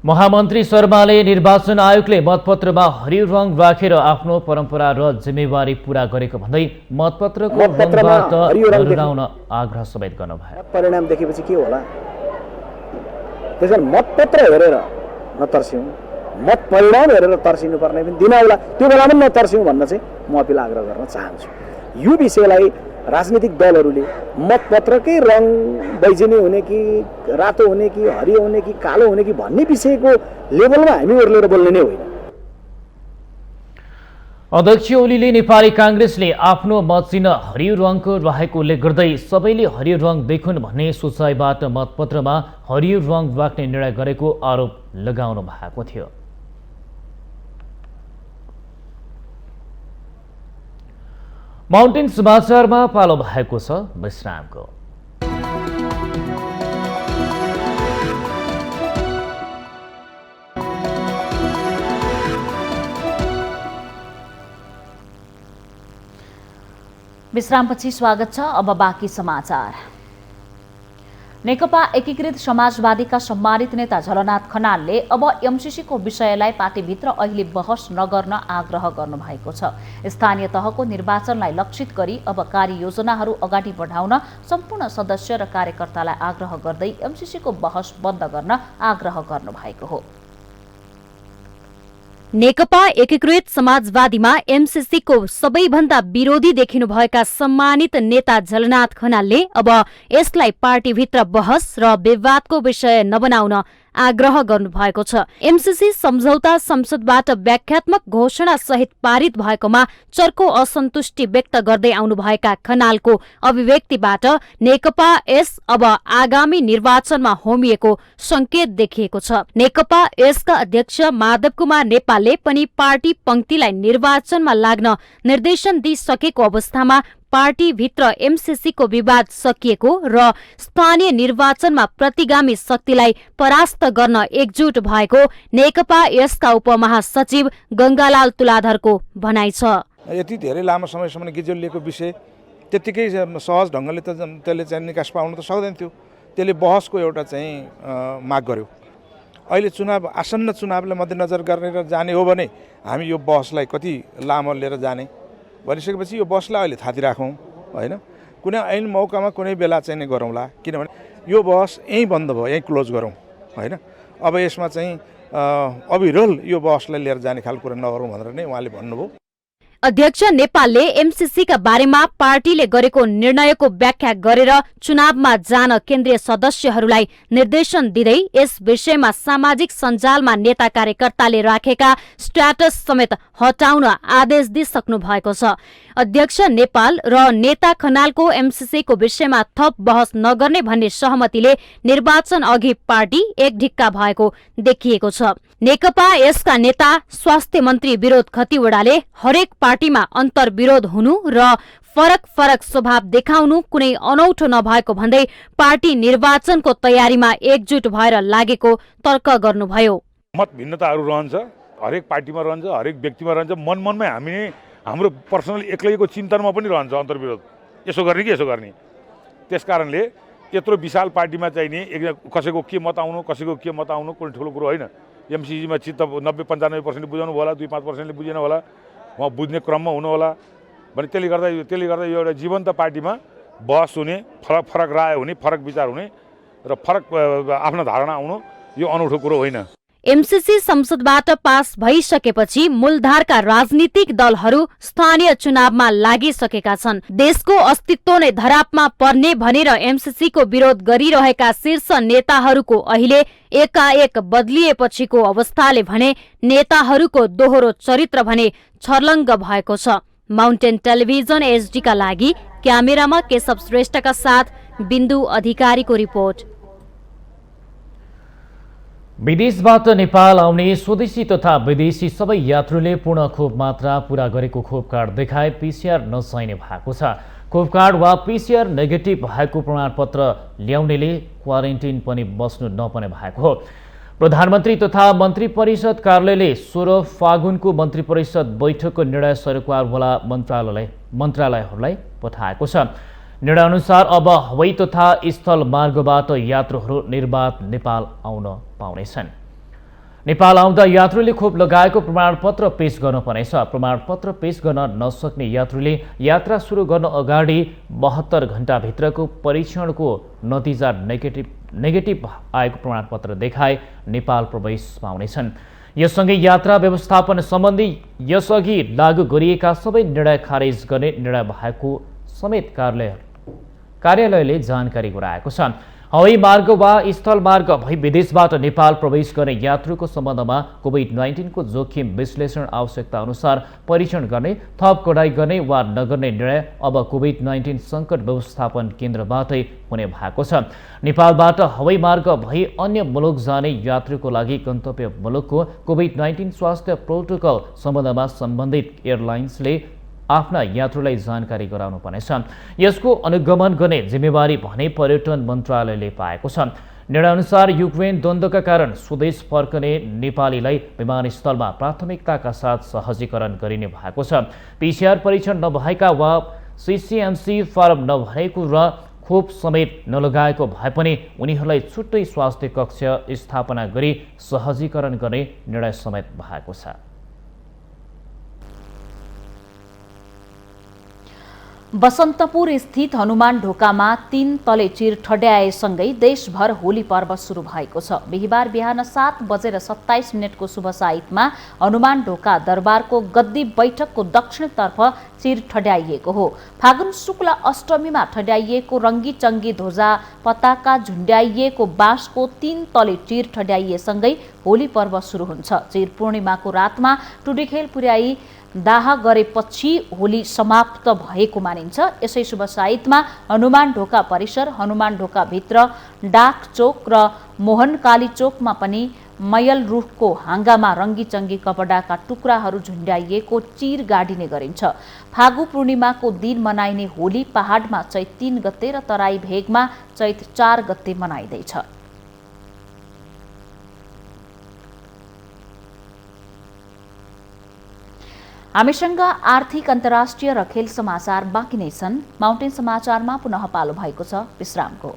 महामन्त्री शर्माले निर्वाचन आयोगले मतपत्रमा हरियो रङ राखेर आफ्नो परम्परा र जिम्मेवारी पूरा गरेको भन्दै मतपत्रको रङबाट हटाउन आग्रह समेत गर्नुभयो। परिणाम देखेपछि के होला? त्यसकारण मतपत्र हेरेर नतर्स्यौँ, मत परिणाम हेरेर तर्सिनु पर्ने पनि दिन होला, त्यो बेला पनि नतर्स्यौँ भन्न चाहिँ म अपिल आग्रह गर्न चाहन्छु। यो विषयलाई राजनीतिक दलहरूले मतपत्रकै रङ बैजनी हुने कि रातो हुने कि हरियो हुने कि कालो हुने कि भन्ने विषयको लेभलमा हामी ओर्लेर बोल्ने नै होइन। अध्यक्ष ओलीले नेपाली काङ्ग्रेसले आफ्नो मत चिन्ह हरियो रङको रहेको उल्लेख गर्दै सबैले हरियो रङ देखुन् भन्ने सोचाइबाट मतपत्रमा हरियो रङ राख्ने निर्णय गरेको आरोप लगाउनु भएको थियो। माउन्टेन समाचारमा पालो भएको छ विश्रामको। विश्रामपछि स्वागत छ। अब बाँकी समाचार। नेकपा एकीकृत समाजवादीका सम्मानित नेता झलनाथ खनालले अब एमसीसीको विषयलाई पार्टीभित्र अहिले बहस नगर्न आग्रह गर्नुभएको छ। स्थानीय तहको निर्वाचनलाई लक्षित गरी अब कार्ययोजनाहरू अगाडि बढाउन सम्पूर्ण सदस्य र कार्यकर्तालाई आग्रह गर्दै एमसीसीको बहस बन्द गर्न आग्रह गर्नुभएको हो। नेकपा एकीकृत समाजवादीमा एमसीसीको सबैभन्दा विरोधी देखिनुभएका सम्मानित नेता झलनाथ खनालले अब यसलाई पार्टीभित्र बहस र विवादको विषय नबनाउन आग्रह गर्नुभएको छ। एमसीसी सम्झौता संसदबाट व्याख्यात्मक घोषणा सहित पारित भएकोमा चर्को असन्तुष्टि व्यक्त गर्दै आउनुभएका खनालको अभिव्यक्तिबाट नेकपा एस अब आगामी निर्वाचनमा होमिएको संकेत देखिएको छ। नेकपा एसका अध्यक्ष माधव कुमार नेपालले पनि पार्टी पंक्तिलाई निर्वाचनमा लाग्न निर्देशन दिइसकेको अवस्थामा पार्टीभित्र एमसीसीको विवाद सकिएको र स्थानीय निर्वाचनमा प्रतिगामी शक्तिलाई परास्त गर्न एकजुट भएको नेकपा यसका उपमहासचिव गंगालाल तुलाधरको भनाइ छ। यति धेरै लामो समयसम्म गिजोलिएको विषय त्यतिकै सहज ढङ्गले त त्यसले चाहिँ निकास पाउन त सक्दैन थियो। त्यसले बहसको एउटा चाहिँ माग गर्यो। अहिले आसन्न चुनावलाई मध्यनजर गरेर जाने हो भने हामी यो बहसलाई कति लामो लिएर जाने भनिसकेपछि यो बहसलाई अहिले थाती राखौँ होइन। कुनै ऐन मौकामा कुनै बेला चाहिँ नै गरौँला, किनभने यो बहस यहीँ बन्द भयो, यहीँ क्लोज गरौँ होइन। अब यसमा चाहिँ अविरल यो बहसलाई लिएर जाने खालको कुरा नगरौँ भनेर नै उहाँले भन्नुभयो। अध्यक्ष नेपालले एमसीसीका बारेमा पार्टीले गरेको निर्णयको व्याख्या गरेर चुनावमा जान केन्द्रीय सदस्यहरूलाई निर्देशन दिँदै यस विषयमा सामाजिक सञ्जालमा नेता कार्यकर्ताले राखेका स्ट्याटस समेत हटाउन आदेश दिइसक्नु भएको छ। अध्यक्ष नेपाल र नेता खनालको एमसीसीको विषयमा थप बहस नगर्ने भन्ने सहमतिले निर्वाचन अघि पार्टी एक ढिक्का भएको देखिएको छ। नेकपा यसका नेता स्वास्थ्य मन्त्री विरोध खतिवड़ाले हरेक पार्टीमा अन्तर्विरोध हुनु र फरक स्वभाव देखाउनु कुनै अनौठो नभएको भन्दै पार्टी निर्वाचनको तयारीमा एकजुट भएर लागेको तर्क गर्नुभयो। मत भिन्नताहरू रहन्छ, हरेक पार्टीमा रहन्छ, हरेक व्यक्तिमा रहन्छ। मनमनमै हामी हाम्रो पर्सनल एक्लैको चिन्तनमा पनि रहन्छ अन्तर्विरोध, यसो गर्ने कि यसो गर्ने। त्यसकारणले यत्रो विशाल पार्टीमा चाहिँ नि कसैको के मत आउनु कसैको के मत आउनु कुनै ठुलो कुरो होइन। एमसीसीमा चित्त 90-95% बुझाउनु होला, 2-5%ले बुझेन होला, उहाँ बुझ्ने क्रममा हुनु होला भने त्यसले गर्दा यो एउटा जीवन्त पार्टीमा बहस हुने, फरक राय हुने, फरक विचार हुने र फरक आफ्नो धारणा आउनु यो अनौठो कुरो होइन। एमसीसी संसदबाट पास भइसकेपछि मूलधारका राजनीतिक दलहरू स्थानीय चुनावमा लागिसकेका छन्। देशको अस्तित्व नै धरापमा पर्ने भनेर एमसीसीको विरोध गरिरहेका शीर्ष नेताहरूको अहिले एकाएक बदलिएपछिको अवस्थाले भने नेताहरूको दोहोरो चरित्र भने छर्लङ्ग भएको छ। माउन्टेन टेलिभिजन एचडीका लागि क्यामेरामा केशव श्रेष्ठका साथ बिन्दु अधिकारीको रिपोर्ट। विदेशबाट नेपाल आउने स्वदेशी तथा विदेशी सबै यात्रुले पूर्ण खोप मात्रा पूरा गरेको खोप कार्ड देखाए पीसीआर नचाहिने भएको छ। खोप कार्ड वा पीसीआर नेगेटिभ भएको प्रमाणपत्र ल्याउनेले क्वारेन्टिन पनि बस्नु नपर्ने भएको हो। प्रधानमन्त्री तथा मन्त्री परिषद कार्यालयले 16 फागुनको मन्त्री परिषद बैठकको निर्णय सरकारवाला मन्त्रालयहरूलाई पठाएको छ। निर्णयअनुसार अब हवाई तथा स्थल मार्गबाट यात्रुहरू निर्बाध नेपाल आउन पाउनेछन्। नेपाल आउँदा यात्रुले खोप लगाएको प्रमाणपत्र पेश गर्नुपर्नेछ। प्रमाणपत्र पेश गर्न नसक्ने यात्रुले यात्रा सुरु गर्न अगाडि 72 घण्टाभित्रको परीक्षणको नतिजा नेगेटिभ आएको प्रमाणपत्र देखाए नेपाल प्रवेश पाउनेछन्। यससँगै यात्रा व्यवस्थापन सम्बन्धी यसअघि लागू गरिएका सबै निर्णय खारेज गर्ने निर्णय भएको समेत कार्यालयले जानकारी गराएको छ। हवाई मार्ग वा स्थल मार्ग भई विदेशबाट नेपाल प्रवेश गर्ने यात्रुको सम्बन्धमा कोभिड-19 को जोखिम विश्लेषण आवश्यकता अनुसार परीक्षण गर्ने, थप कडाई गर्ने वा नगर्ने निर्णय अब कोभिड-19 सङ्कट व्यवस्थापन केन्द्रबाटै हुने भएको छ। नेपालबाट हवाई मार्ग भई अन्य मुलुक जाने यात्रुको लागि गन्तव्य मुलुकको कोभिड-19 स्वास्थ्य प्रोटोकल सम्बन्धमा सम्बन्धित एयरलाइन्सले आफ्ना यात्रुलाई जानकारी गराउनु पर्नेछ। यसको अनुगमन गर्ने जिम्मेवारी भने पर्यटन मन्त्रालयले पाएको छ। निर्णयअनुसार युक्रेन द्वन्द्वका कारण स्वदेश फर्कने नेपालीलाई विमानस्थलमा प्राथमिकताका साथ सहजीकरण गरिने भएको छ। पीसीआर परीक्षण नभएका वा सीसीएमसी फारम नभएको र खोप समेत नलगाएको भए पनि उनीहरूलाई छुट्टै स्वास्थ्य कक्ष स्थापना गरी सहजीकरण गर्ने निर्णय समेत भएको छ। बसन्तपुर स्थित हनुमान ढोकामा 3 तले चिर ठड्याएसँगै देशभर होली पर्व सुरु भएको छ। बिहिबार बिहान 7:27 को शुभ साइतमा हनुमान ढोका दरबारको गद्दी बैठकको दक्षिणतर्फ चिर ठड्याइएको हो। फागुन शुक्ल अष्टमीमा ठड्याइएको रङ्गी चङ्गी ध्वजा पताका झुन्ड्याइएको बाँसको 3 तले चिर ठड्याइएसँगै होली पर्व सुरु हुन्छ। चिर पूर्णिमाको रातमा टुडीखेल पुर्याई दाह गरेपछि होली समाप्त भएको मानिन्छ। यसै शुभ साइतमा हनुमान ढोका परिसर, हनुमान ढोका भित्र, डाक चोक र मोहनकाली चोकमा पनि मयल रुखको हाँगामा रङ्गी चङ्गी कपडाका टुक्राहरू झुन्ड्याइएको चिर गाडिने गरिन्छ। फागु पूर्णिमाको दिन मनाइने होली पहाडमा चैत 3 गते र तराई भेगमा चैत 4 गते मनाइँदैछ। हामीसँग आर्थिक, अन्तर्राष्ट्रिय र खेल समाचार बाँकी नै छन्। माउन्टेन समाचारमा पुनः पालो भएको छ विश्रामको।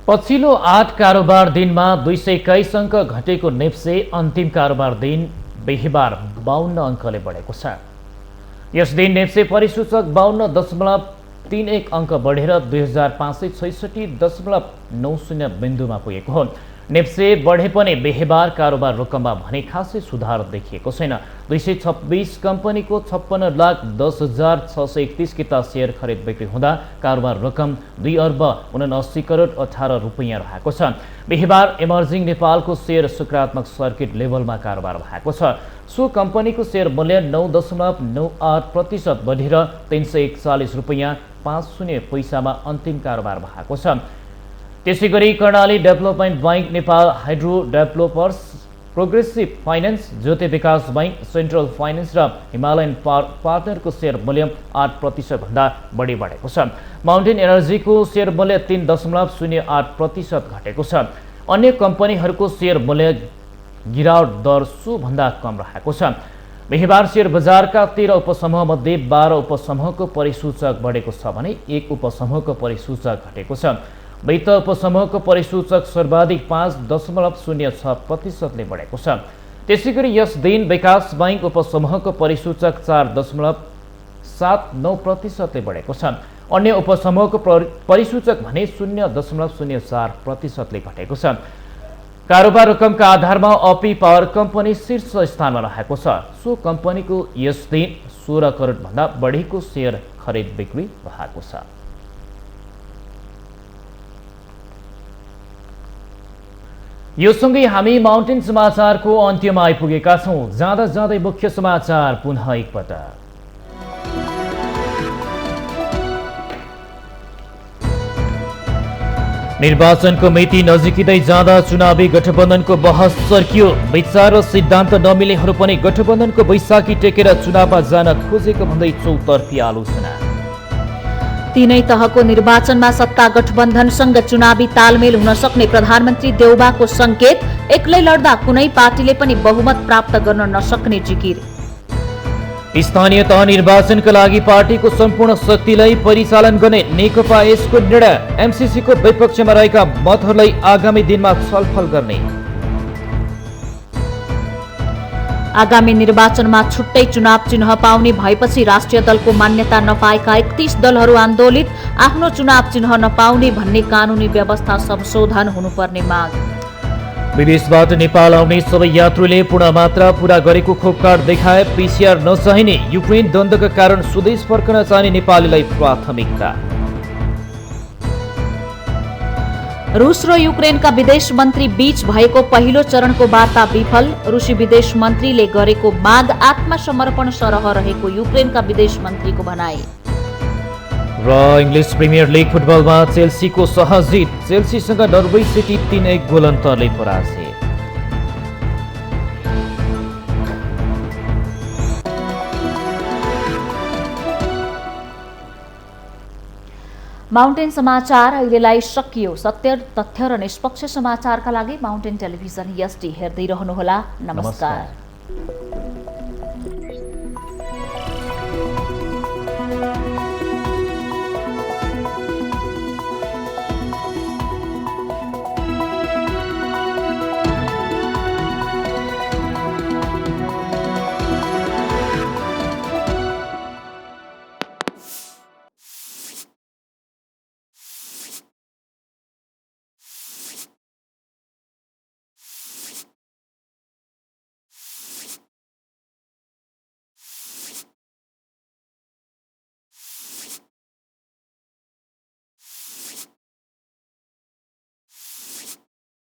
पछिल्लो 8 कारोबार दिनमा 221 अङ्क घटेको नेप्से अन्तिम कारोबार दिन बिहिबार 52 अङ्कले बढेको छ। यस दिन नेप्से परिसूचक 52.31 अङ्क बढेर 2566.90 बिन्दुमा पुगेको हो। नेप्से बढे पनि बिहिबार कारोबार रकममा भने खासै सुधार देखिएको छैन। 226 कम्पनीको 56,10,631 किता सेयर खरिद बिक्री हुँदा कारोबार रकम 2,79 करोड 18 रुपैयाँ रहेको छ। बिहिबार इमर्जिङ नेपालको सेयर सकारात्मक सर्किट लेभलमा कारोबार भएको छ। सो कम्पनीको सेयर मूल्य 9.98% बढेर 341 रुपैयाँ 50 पैसामा अन्तिम कारोबार भएको छ। त्यसैगरी Karnali Development Bank, Nepal Hydro Developers, Progressive Finance, Jyoti Bikas Bank, Central Finance र हिमालयन पार्टनरको सेयर मूल्य 8% भन्दा बढी बढेको छ। माउन्टेन एनर्जीको सेयर मूल्य 3.08% घटेको छ। अन्य कम्पनीहरूको सेयर मूल्य गिरावट दर भन्दा कम रहेको छ। बिहिबार सेयर बजारका 13 उपसमूह मध्ये 12 उपसमूहको परिसूचक बढेको छ भने 1 उपसमूहको परिसूचक घटेको छ। वित्त उपसमूहको परिसूचक सर्वाधिक 5.06% ले बढेको छ। त्यसैगरी यस दिन विकास बैंक उपसमूहको परिसूचक 4.79% ले बढेको छ। अन्य उपसमूहको परिसूचक भने 0.04% ले घटेको छ। कारोबार रकमका आधारमा अपी पावर कम्पनी शीर्ष स्थानमा रहेको छ। सो कम्पनीको यस दिन 16 करोड भन्दा बढीको सेयर खरिद बिक्री भएको छ। यो सँगै हामी माउन्टेन समाचारको अन्त्यमा आइपुगेका छौँ। जाँदा जाँदै मुख्य समाचार पुनः एकपटक। निर्वाचनको मिति नजिकिँदै जाँदा चुनावी गठबन्धनको बहस चर्कियो। विचार र सिद्धान्त नमिलेहरू पनि गठबन्धनको बैशाखी टेकेर चुनावमा जान खोजेको भन्दै चौतर्फी आलोचना। तीनै तहको निर्वाचनमा सत्ता गठबन्धनसँग चुनावी तालमेल हुन सक्ने प्रधानमन्त्री देउबाको संकेत। एक्लै लड्दा कुनै पार्टीले पनि बहुमत प्राप्त गर्न नसक्ने जिकिर। स्थानीय तह निर्वाचनका लागि पार्टीको सम्पूर्ण शक्तिलाई परिचालन गर्ने नेकपा यसको निर्णय। एमसीसीको विपक्षमा रहेका मतहरूलाई आगामी दिनमा छलफल गर्ने। आगामी निर्वाचनमा छुट्टै चुनाव चिन्ह पाउने भएपछि राष्ट्रिय दलको मान्यता नपाएका 31 दलहरू आन्दोलित। आफ्नो चुनाव चिन्ह नपाउने भन्ने कानुनी व्यवस्था संशोधन हुनुपर्ने माग। विदेशबाट नेपाल आउने सबै यात्रुले पूर्ण मात्रा पूरा गरेको खोप कार्ड देखाए। पीसीआर नचाहिने। युक्रेन द्वन्द्वका कारण स्वदेश फर्कन चाहने नेपालीलाई प्राथमिकता। रूस र युक्रेनका विदेश मन्त्री बीच भएको पहिलो चरणको वार्ता विफल। रुसी विदेश मन्त्रीले गरेको माग आत्मसमर्पण सरह रहेको युक्रेनका विदेश मन्त्रीको भनाई। र इङ्ग्लिस प्रिमियर लिग फुटबलमा चेल्सीको सहज जित। चेल्सीसँग नर्वे सिटी 3-1 गोल अन्तरले पराजय। माउन्टेन समाचार अहिलेलाई सकियो। सत्य, तथ्य र निष्पक्ष समाचारका लागि माउन्टेन टेलिभिजन HD हेर्दै रहनुहोला। नमस्कार।